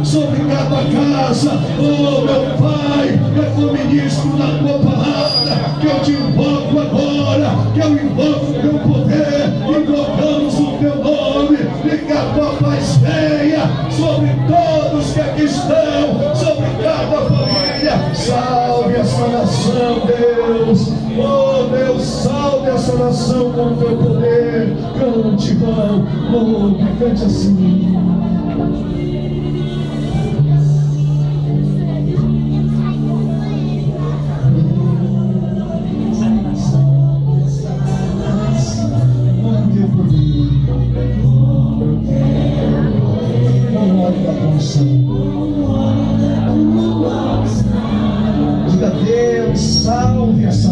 sobre cada casa. Oh, meu Pai, é como ministro da tua palavra que eu te invoco agora, que eu invoco o teu poder, invocamos o teu nome, e que a tua paz venha sobre todos que aqui estão, sobre cada família. Salve essa nação, Deus. Oh Deus, salve essa nação com o teu poder. Cante, irmão, cante assim. Diga, Deus, salve essa